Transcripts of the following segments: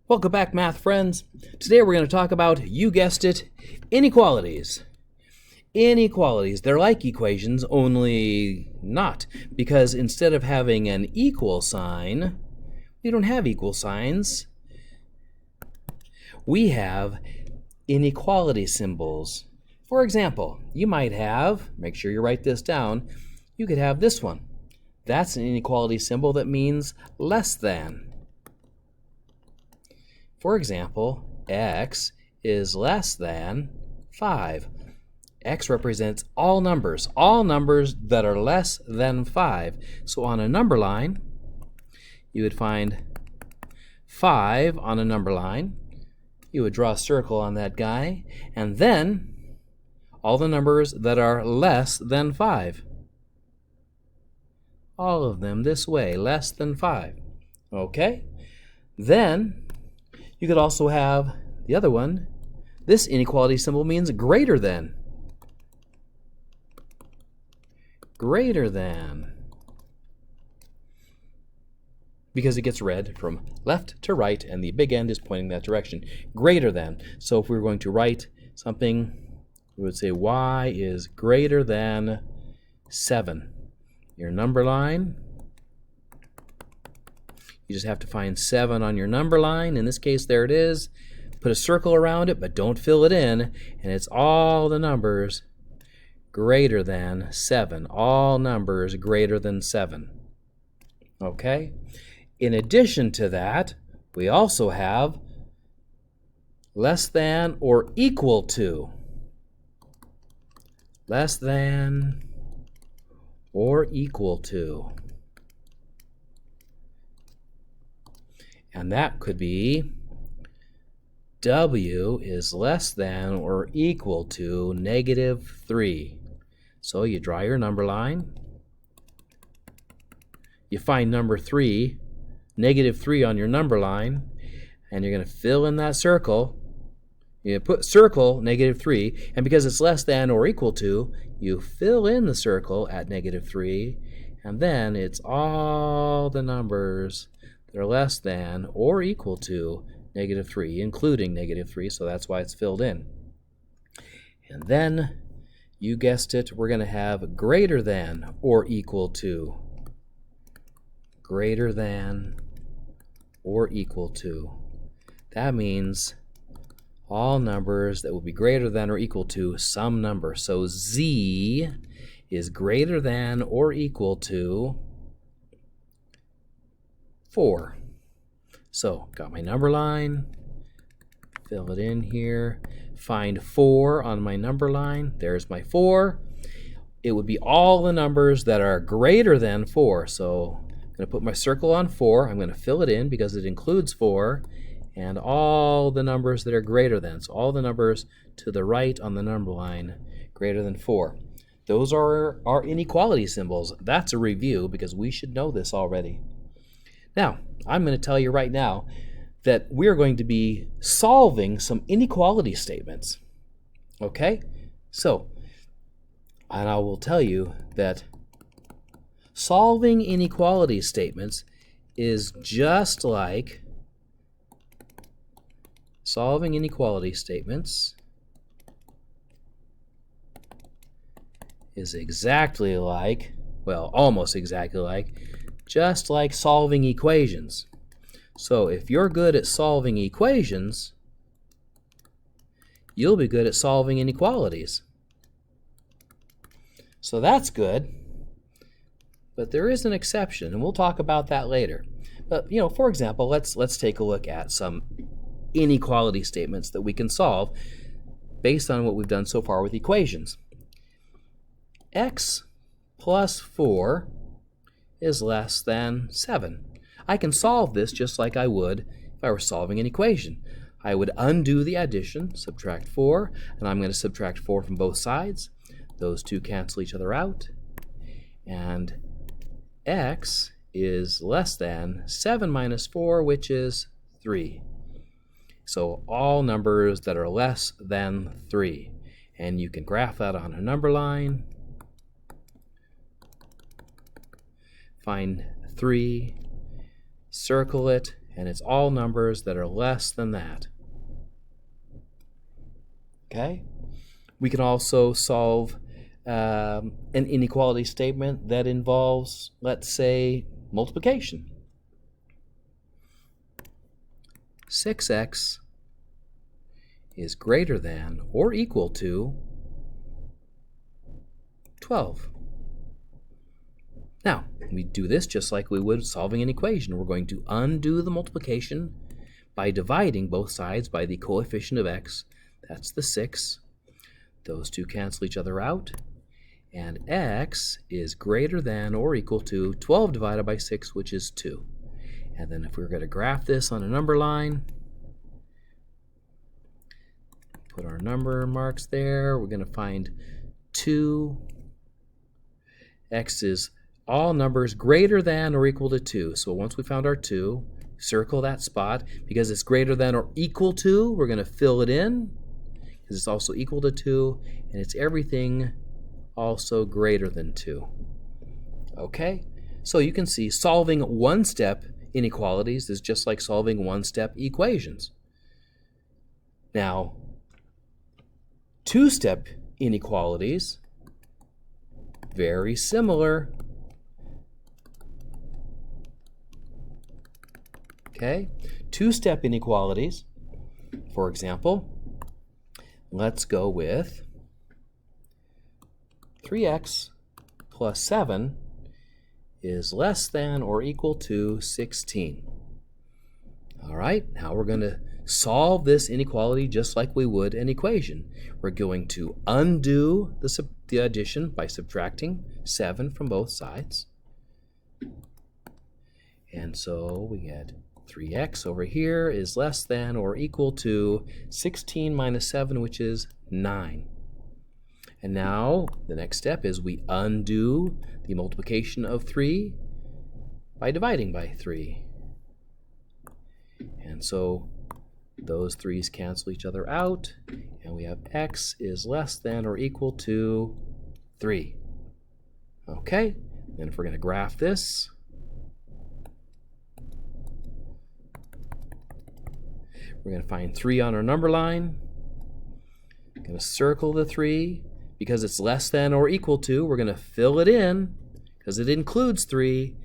Welcome back, math friends. Today we're going to talk about, you guessed it, inequalities. Inequalities, they're like equations, only not, because instead of having an equal sign, we don't have equal signs. We have inequality symbols. For example, you might have, make sure you write this down, you could have this one. That's an inequality symbol that means less than. For example, x is less than 5. X represents all numbers that are less than 5. So on a number line, you would find 5 on a number line. You would draw a circle on that guy, and then all the numbers that are less than 5. All of them this way, less than 5. Okay? Then you could also have the other one. This inequality symbol means greater than. Greater than. Because it gets read from left to right, and the big end is pointing that direction. Greater than. So if we were going to write something, we would say y is greater than 7. Your number line, you just have to find 7 on your number line. In this case, there it is. Put a circle around it, but don't fill it in. And it's all the numbers greater than 7. All numbers greater than 7. Okay? In addition to that, we also have less than or equal to. Less than or equal to. And that could be w is less than or equal to -3. So you draw your number line. You find number 3, -3 on your number line, and you're going to fill in that circle. You put circle -3, and because it's less than or equal to, you fill in the circle at -3, and then it's all the numbers they're less than or equal to -3, including -3, so that's why it's filled in. And then, you guessed it, we're going to have greater than or equal to. Greater than or equal to. That means all numbers that will be greater than or equal to some number. So z is greater than or equal to 4. So, got my number line, fill it in here, find 4 on my number line, there's my 4. It would be all the numbers that are greater than 4. So, I'm going to put my circle on 4, I'm going to fill it in because it includes 4, and all the numbers that are greater than. So, all the numbers to the right on the number line greater than 4. Those are our inequality symbols. That's a review because we should know this already. Now, I'm going to tell you right now that we're going to be solving some inequality statements. Okay? So, and I will tell you that solving inequality statements is just like solving inequality statements is exactly like, well, almost exactly like, just like solving equations. So if you're good at solving equations, you'll be good at solving inequalities. So that's good. But there is an exception, and we'll talk about that later. But, for example, let's take a look at some inequality statements that we can solve based on what we've done so far with equations. X plus 4 is less than 7. I can solve this just like I would if I were solving an equation. I would undo the addition, subtract 4, and I'm going to subtract 4 from both sides. Those two cancel each other out. And x is less than 7 minus 4, which is 3. So all numbers that are less than 3. And you can graph that on a number line. Find 3, circle it, and it's all numbers that are less than that. Okay? We can also solve an inequality statement that involves, let's say, multiplication. 6x is greater than or equal to 12. Now, we do this just like we would solving an equation. We're going to undo the multiplication by dividing both sides by the coefficient of x. That's the 6. Those two cancel each other out. And x is greater than or equal to 12 divided by 6, which is 2. And then if we were going to graph this on a number line, put our number marks there. We're going to find 2. X is all numbers greater than or equal to 2. So once we found our 2, circle that spot. Because it's greater than or equal to, we're going to fill it in, because it's also equal to 2, and it's everything also greater than 2. Okay? So you can see solving one-step inequalities is just like solving one-step equations. Now, two-step inequalities, very similar. Okay? Two-step inequalities, for example, let's go with 3x plus 7 is less than or equal to 16. All right, now we're going to solve this inequality just like we would an equation. We're going to undo the addition by subtracting 7 from both sides. And so we get 3x over here is less than or equal to 16 minus 7, which is 9. And now the next step is we undo the multiplication of 3 by dividing by 3. And so those 3's cancel each other out, and we have x is less than or equal to 3. Okay, then if we're going to graph this, we're going to find 3 on our number line. I'm going to circle the 3. Because it's less than or equal to, we're going to fill it in, because it includes 3,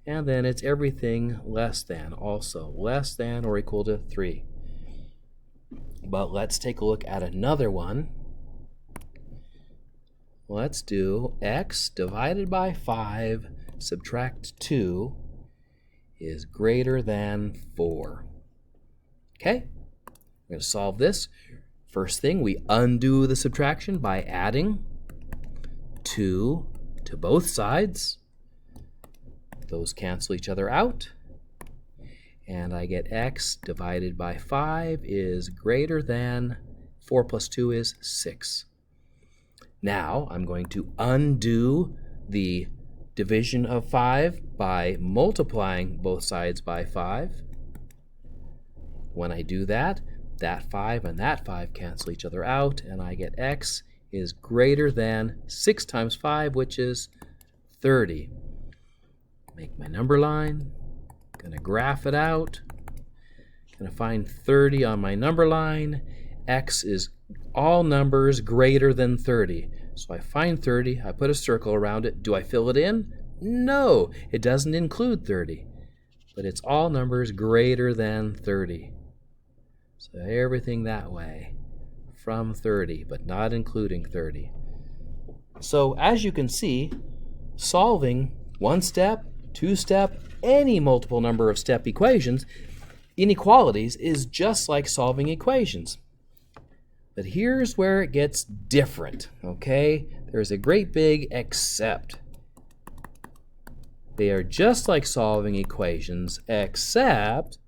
and then it's everything less than, also less than or equal to 3. But let's take a look at another one. Let's do x divided by 5 subtract 2 is greater than 4. Okay, we're going to solve this. First thing, we undo the subtraction by adding 2 to both sides. Those cancel each other out. And I get x divided by 5 is greater than 4 plus 2 is 6. Now I'm going to undo the division of 5 by multiplying both sides by 5. When I do that, that 5 and that 5 cancel each other out, and I get x is greater than 6 times 5, which is 30. Make my number line. Going to graph it out. Going to find 30 on my number line. X is all numbers greater than 30. So I find 30, I put a circle around it. Do I fill it in? No, it doesn't include 30. But it's all numbers greater than 30. So everything that way from 30, but not including 30. So as you can see, solving one-step, two-step, any multiple number of step equations, inequalities, is just like solving equations. But here's where it gets different, okay? There's a great big except. They are just like solving equations, except,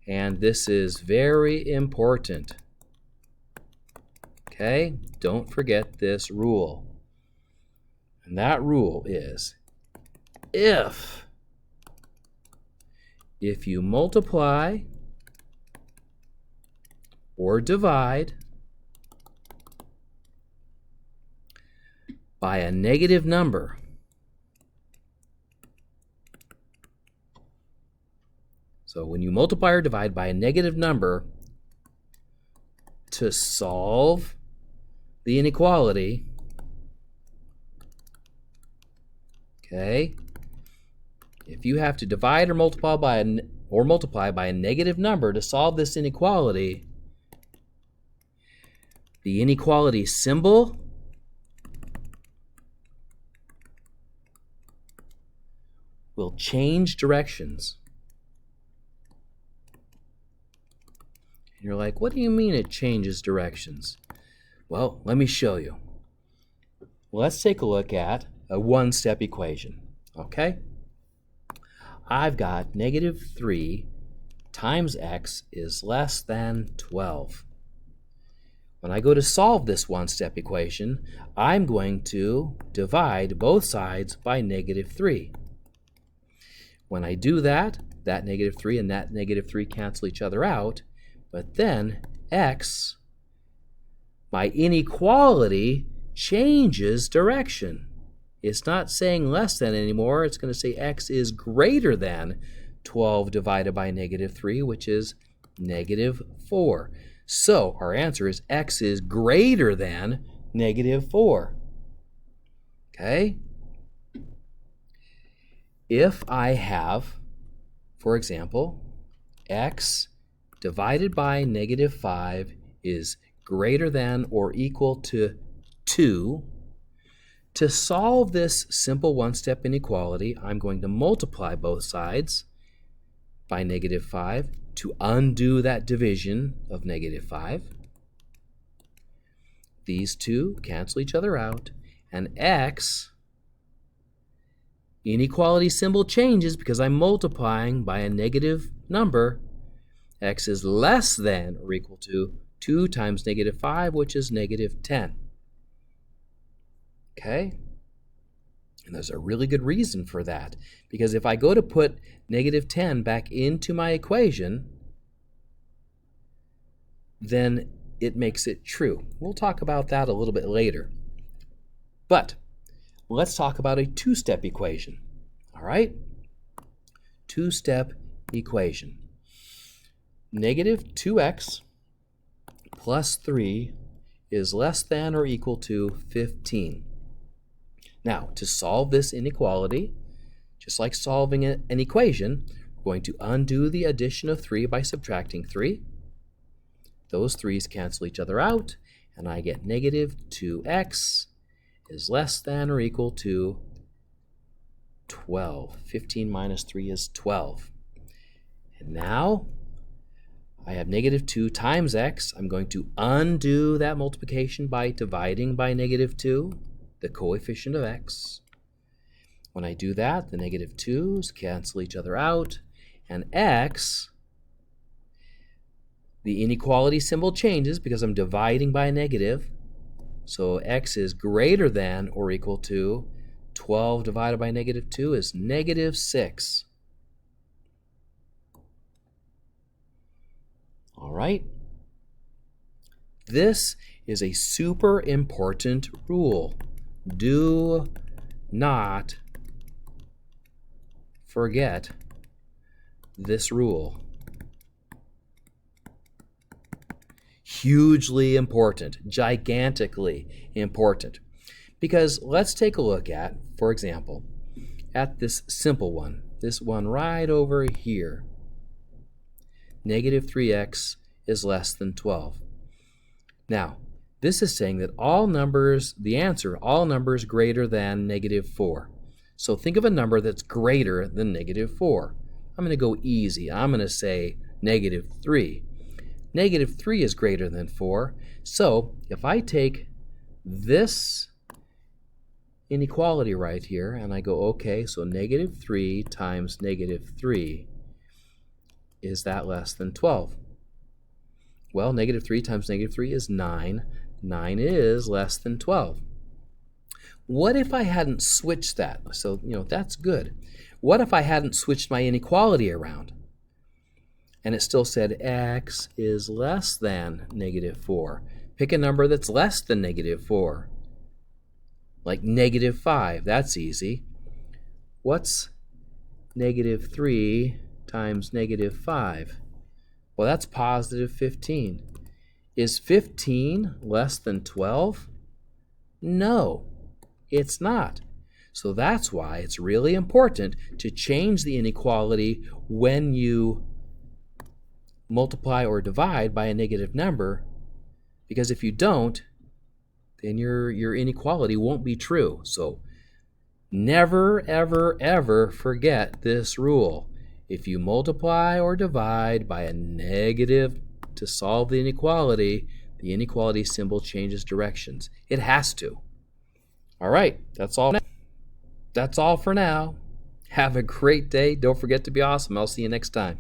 and this is very important, okay? Don't forget this rule. And that rule is, if you multiply or divide by a negative number, So when you multiply or divide by a negative number to solve the inequality, okay, if you have to divide or multiply by a negative number to solve this inequality, the inequality symbol will change directions. And you're like, what do you mean it changes directions? Well, let me show you. Let's take a look at a one-step equation, okay? I've got negative 3 times x is less than 12. When I go to solve this one-step equation, I'm going to divide both sides by negative 3. When I do that, that negative 3 and that negative 3 cancel each other out, but then x, my inequality, changes direction. It's not saying less than anymore. It's going to say x is greater than 12 divided by negative 3, which is negative 4. So our answer is x is greater than negative 4. Okay? If I have, for example, x divided by negative 5 is greater than or equal to 2, to solve this simple one-step inequality, I'm going to multiply both sides by negative 5 to undo that division of negative 5. These two cancel each other out, and x, inequality symbol changes because I'm multiplying by a negative number. X is less than or equal to 2 times negative 5, which is negative 10. Okay? And there's a really good reason for that, because if I go to put negative 10 back into my equation, then it makes it true. We'll talk about that a little bit later. But let's talk about a two-step equation. All right? Two-step equation. Negative 2x plus 3 is less than or equal to 15. Now, to solve this inequality, just like solving an equation, we're going to undo the addition of 3 by subtracting 3. Those 3's cancel each other out, and I get negative 2x is less than or equal to 12. 15 minus 3 is 12. And now I have negative 2 times x. I'm going to undo that multiplication by dividing by negative 2, the coefficient of x. When I do that, the negative 2's cancel each other out, and x, the inequality symbol changes because I'm dividing by a negative. So x is greater than or equal to 12 divided by negative 2 is negative 6. All right? This is a super important rule. Do not forget this rule. Hugely important, gigantically important. Because let's take a look at, for example, at this simple one, this one right over here. Negative 3x is less than 12. Now, this is saying that all numbers, the answer, all numbers greater than negative 4. So think of a number that's greater than negative 4. I'm going to go easy. I'm going to say negative 3. Negative 3 is greater than 4. So if I take this inequality right here and I go, okay, so negative 3 times negative 3, is that less than 12? Well, negative 3 times negative 3 is 9. 9 is less than 12. What if I hadn't switched that? So, that's good. What if I hadn't switched my inequality around? And it still said x is less than negative 4. Pick a number that's less than negative 4. Like negative 5. That's easy. What's negative 3 times negative 5. Well, that's positive 15. Is 15 less than 12? No, it's not. So that's why it's really important to change the inequality when you multiply or divide by a negative number, because if you don't, then your inequality won't be true. So never, ever, ever forget this rule. If you multiply or divide by a negative to solve the inequality symbol changes directions. It has to. All right, that's all. That's all for now. Have a great day. Don't forget to be awesome. I'll see you next time.